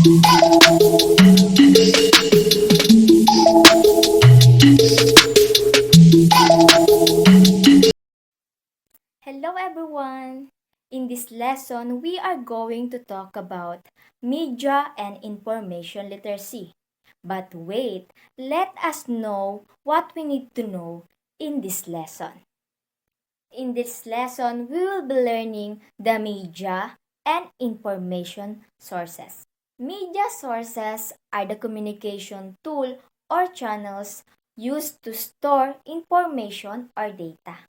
Hello everyone! In this lesson, we are going to talk about media and information literacy. But wait, let us know what we need to know in this lesson. In this lesson, we will be learning the media and information sources. Media sources are the communication tool or channels used to store information or data.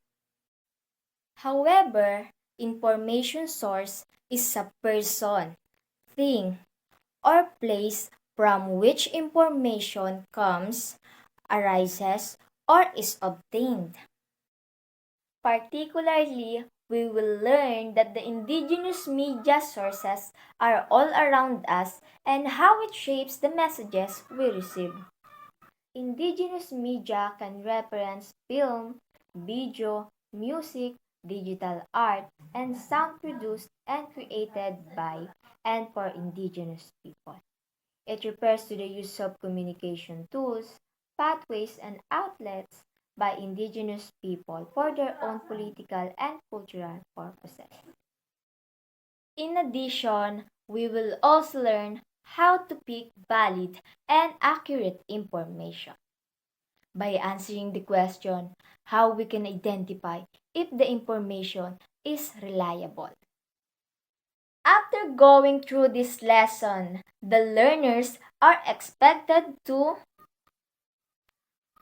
However, information source is a person, thing, or place from which information comes, arises, or is obtained. Particularly, we will learn that the indigenous media sources are all around us and how it shapes the messages we receive. Indigenous media can reference film, video, music, digital art, and sound produced and created by and for indigenous people. It refers to the use of communication tools, pathways, and outlets by indigenous people for their own political and cultural purposes. In addition, we will also learn how to pick valid and accurate information by answering the question how we can identify if the information is reliable. After going through this lesson, the learners are expected to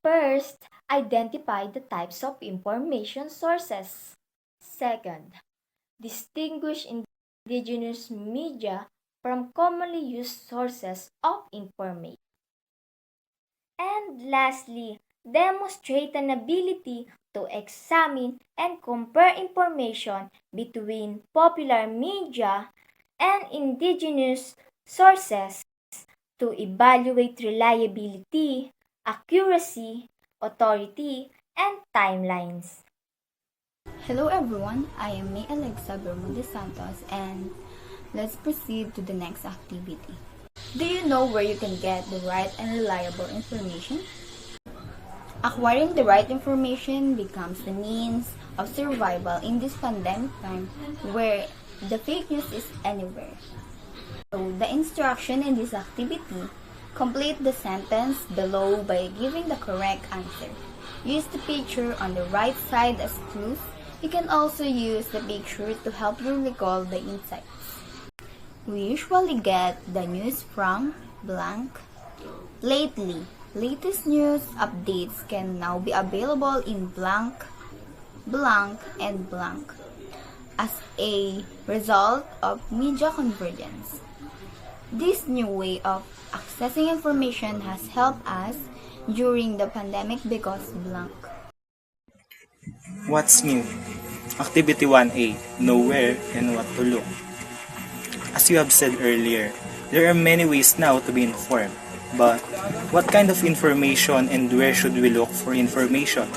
first identify the types of information sources. Second, distinguish indigenous media from commonly used sources of information. And lastly, demonstrate an ability to examine and compare information between popular media and indigenous sources to evaluate reliability, accuracy, authority, and timelines. Hello everyone, I am May Alexa Bermudez Santos and let's proceed to the next activity. Do you know where you can get the right and reliable information? Acquiring the right information becomes the means of survival in this pandemic time where the fake news is anywhere. So the instruction in this activity, complete the sentence below by giving the correct answer. Use the picture on the right side as clues. You can also use the picture to help you recall the insights. We usually get the news from blank. Lately, latest news updates can now be available in blank, blank, and blank as a result of media convergence. This new way of accessing information has helped us during the pandemic because blank. What's new? Activity 1A, know where and what to look. As you have said earlier, there are many ways now to be informed. But what kind of information and where should we look for information?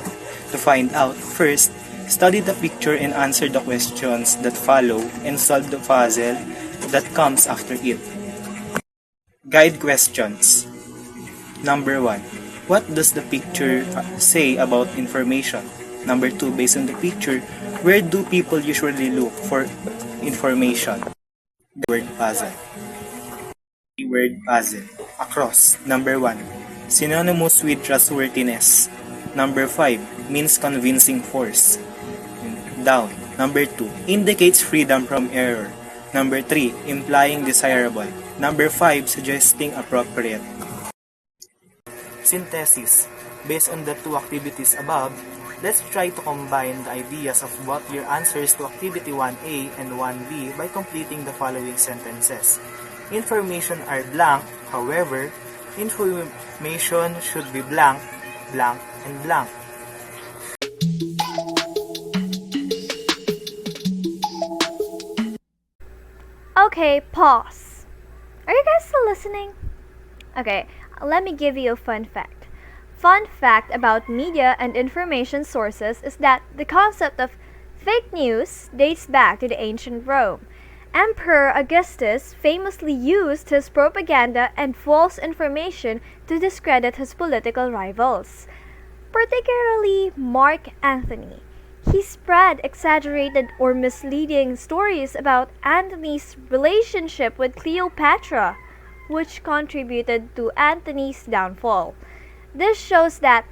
To find out, first, study the picture and answer the questions that follow and solve the puzzle that comes after it. Guide questions. Number 1. What does the picture say about information? Number 2. Based on the picture, where do people usually look for information? The word puzzle. Keyword puzzle. Across. Number 1. Synonymous with trustworthiness. Number 5. Means convincing force. Down. Number 2. Indicates freedom from error. Number 3. Implying desirable. Number 5. Suggesting appropriate. Synthesis. Based on the two activities above, let's try to combine the ideas of both your answers to activity 1A and 1B by completing the following sentences. Information are blank, however, information should be blank, blank, and blank. Okay, pause. Are you guys still listening? Okay, let me give you a fun fact. Fun fact about media and information sources is that the concept of fake news dates back to the ancient Rome, Emperor Augustus famously used his propaganda and false information to discredit his political rivals, particularly Mark Antony. He spread exaggerated or misleading stories about Antony's relationship with Cleopatra, which contributed to Antony's downfall. This shows that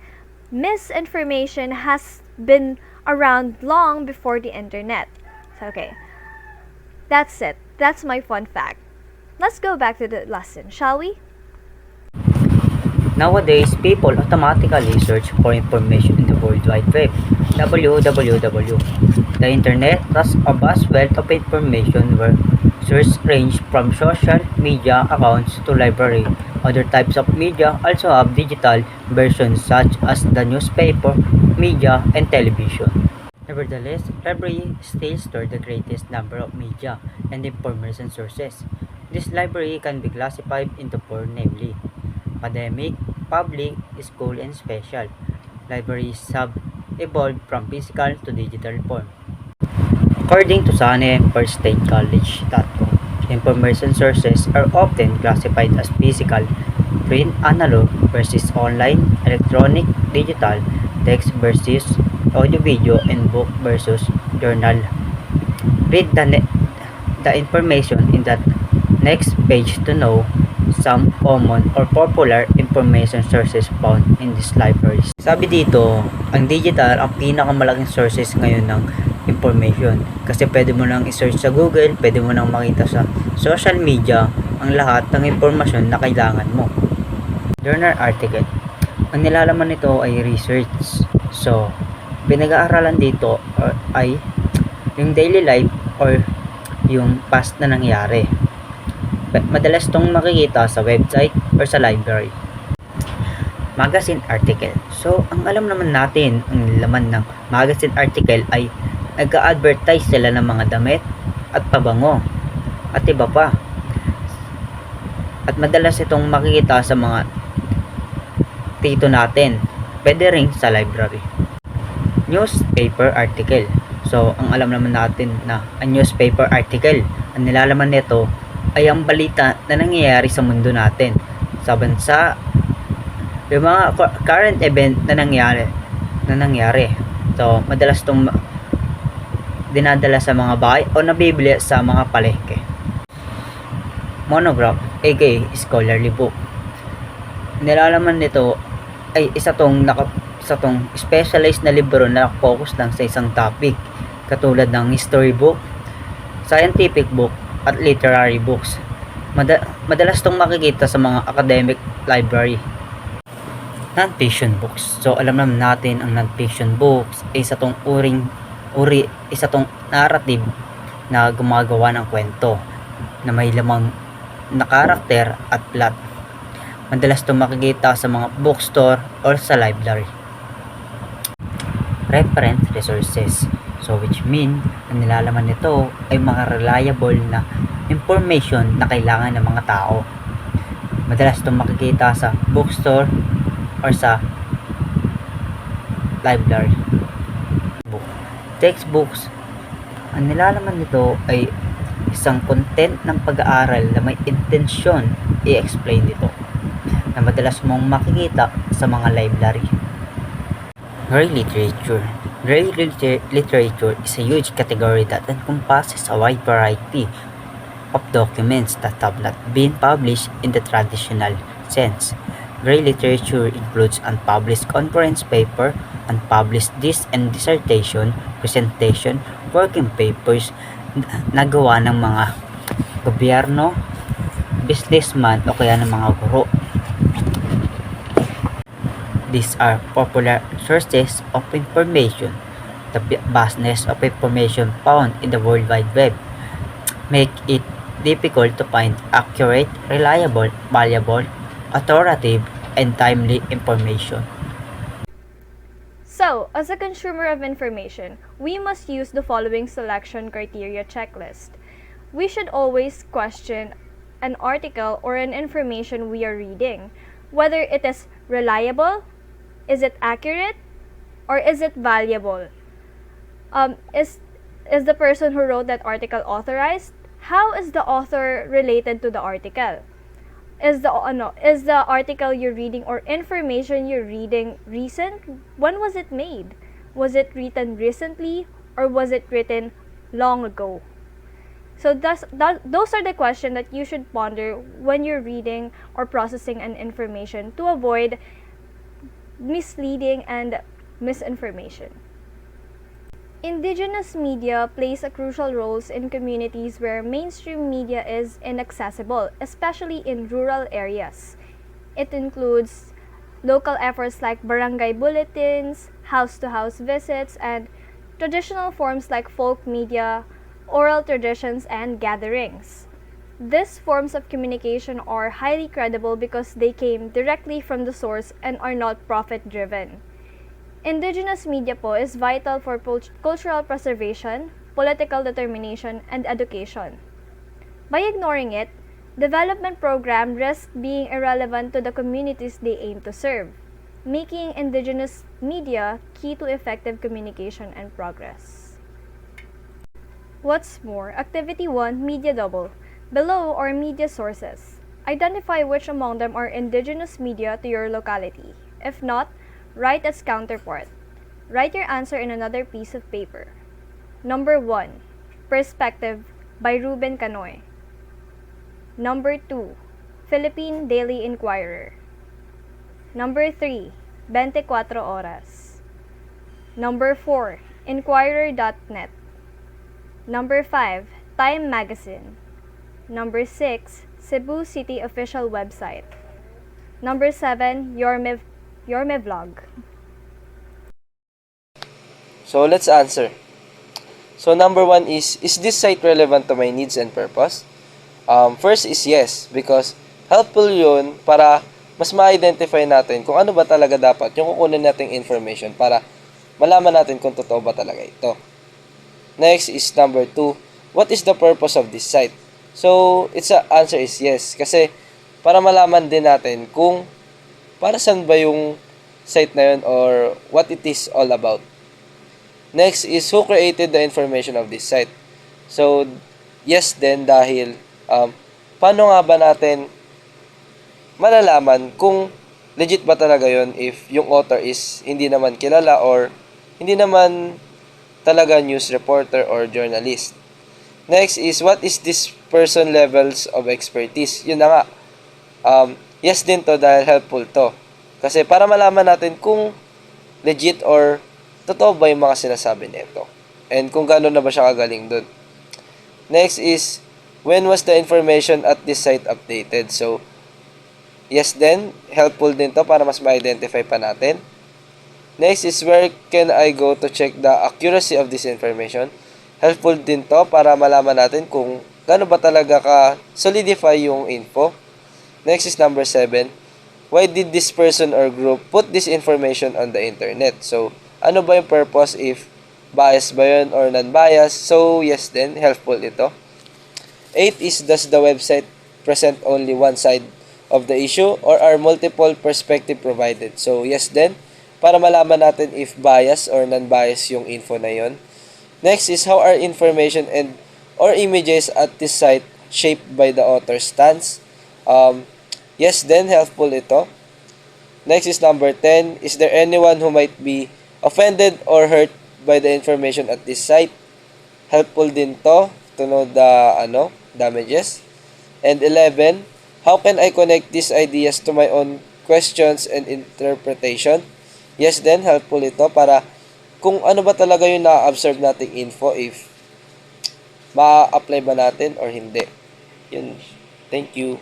misinformation has been around long before the internet. Okay, that's it. That's my fun fact. Let's go back to the lesson, shall we? Nowadays, people automatically search for information in the World Wide Web, www. The Internet has a vast wealth of information where search range from social media accounts to library. Other types of media also have digital versions such as the newspaper, media, and television. Nevertheless, library still store the greatest number of media and information sources. This library can be classified into four, namely academic, public, school, and special. Libraries have evolved from physical to digital form. According to SANEEMPERStateCollege.com, information sources are often classified as physical, print analog versus online, electronic digital, text versus audio video, and book versus journal. Read the information in the next page to know some common or popular information sources found in these libraries. Sabi dito, ang digital ang pinakamalaking sources ngayon ng information. Kasi pwede mo nang i-search sa Google, pwede mo nang makita sa social media ang lahat ng impormasyon na kailangan mo. Journal article. Ang nilalaman nito ay research. So, pinag-aaralan dito ay yung daily life or yung past na nangyari. Madalas itong makikita sa website or sa library. Magazine article. So, ang alam naman natin, ang laman ng magazine article ay nag-a-advertise sila ng mga damit at pabango at iba pa. At madalas itong makikita sa mga tito natin. Pwede rin sa library. Newspaper article. So, ang alam naman natin na ang newspaper article, ang nilalaman nito ay ang balita na nangyayari sa mundo natin, sa bansa, yung mga current event na nangyari. So, madalas itong dinadala sa mga bahay o nabibili sa mga palengke. Monograph, aka scholarly book. Nilalaman nito ay isa tong specialized na libro na focus lang sa isang topic, katulad ng history book, scientific book, at literary books. Madalas itong makikita sa mga academic library. Non-fiction books. So, alam naman natin ang non-fiction books ay isa tong isa tong narrative na gumagawa ng kwento na may lamang na karakter at plot. Madalas itong makikita sa mga bookstore or sa library. Reference resources. So, which mean, ang nilalaman nito ay mga reliable na information na kailangan ng mga tao. Madalas itong makikita sa bookstore or sa library. Textbooks. Ang nilalaman nito ay isang content ng pag-aaral na may intensyon i-explain dito, na madalas mong makikita sa mga library. Gray literature. Gray literature is a huge category that encompasses a wide variety of documents that have not been published in the traditional sense. Gray literature includes unpublished conference paper, unpublished thesis and dissertation, presentation, working papers na gawa ng mga gobyerno, businessman o kaya ng mga guro. These are popular sources of information. The vastness of information found in the World Wide Web make it difficult to find accurate, reliable, valuable, authoritative, and timely information. So, as a consumer of information, we must use the following selection criteria checklist. We should always question an article or an information we are reading, whether it is reliable, is it accurate, or is it valuable? Is the person who wrote that article authorized? How is the author related to the article? Is the article you're reading or information you're reading recent? When was it made? Was it written recently or was it written long ago? So those are the questions that you should ponder when you're reading or processing an information to avoid misleading and misinformation. Indigenous media plays a crucial role in communities where mainstream media is inaccessible, especially in rural areas. It includes local efforts like barangay bulletins, house-to-house visits, and traditional forms like folk media, oral traditions, and gatherings. These forms of communication are highly credible because they came directly from the source and are not profit-driven. Indigenous media po is vital for cultural preservation, political determination, and education. By ignoring it, development programs risk being irrelevant to the communities they aim to serve, making indigenous media key to effective communication and progress. What's more, Activity 1, Media Double. Below are media sources. Identify which among them are indigenous media to your locality. If not, write its counterpart. Write your answer in another piece of paper. Number 1, Perspective by Ruben Canoy. Number 2, Philippine Daily Inquirer. Number 3, 24 Oras. Number 4, Inquirer.net. Number 5, Time Magazine. Number 6, Cebu City official website. Number 7, Yorme Vlog. So let's answer. So number 1 is this site relevant to my needs and purpose? First is yes, because helpful yun para mas ma-identify natin kung ano ba talaga dapat yung kukunin nating information para malaman natin kung totoo ba talaga ito. Next is number 2, what is the purpose of this site? So, answer is yes, kasi para malaman din natin kung para saan ba yung site na yun or what it is all about. Next is who created the information of this site. So, yes din dahil paano nga ba natin malalaman kung legit ba talaga yun if yung author is hindi naman kilala or hindi naman talaga news reporter or journalist. Next is what is this person levels of expertise. Yun na nga. Yes din to dahil helpful to. Kasi para malaman natin kung legit or totoo ba yung mga sinasabi nito. And kung gano'n na ba siya kagaling dun. Next is, when was the information at this site updated? So, yes din, helpful din to para mas ma-identify pa natin. Next is, where can I go to check the accuracy of this information? Helpful din to para malaman natin kung gaano ba talaga ka-solidify yung info. Next is number 7, why did this person or group put this information on the internet? So, ano ba yung purpose if biased ba yun or non-biased? So, yes din, helpful ito. 8 is, does the website present only one side of the issue or are multiple perspective provided? So, yes din, para malaman natin if bias or non-bias yung info na yun. Next is, how are information and or images at this site shaped by the author's stance? Yes din, helpful ito. Next is number 10, is there anyone who might be offended or hurt by the information at this site? Helpful din to know the damages. And 11, how can I connect these ideas to my own questions and interpretation? Yes din, helpful ito para kung ano ba talaga yung na-observe nating info if ma-apply ba natin or hindi. Yun. Thank you.